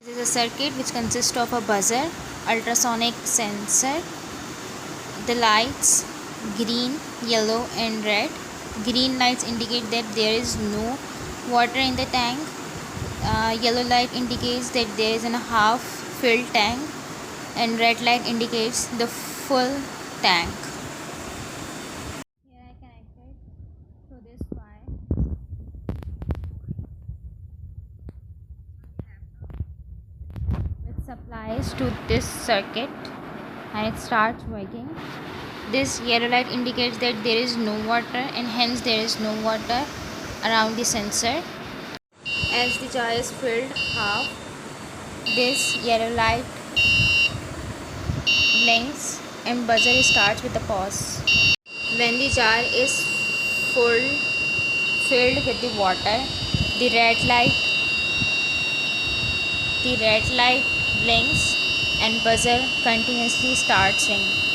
This is a circuit which consists of a buzzer, ultrasonic sensor, the lights green, yellow and red. Green lights indicate that there is no water in the tank. Yellow light indicates that there is a half filled tank, and red light indicates the full tank. Here I connected to this wire which supplies to this circuit, and it starts working. This yellow light indicates that there is no water, and hence there is no water around the sensor. As the jar is filled half, this yellow light blinks and buzzer starts with a pause. When the jar is filled with the water, the red light blinks and buzzer continuously starts ringing.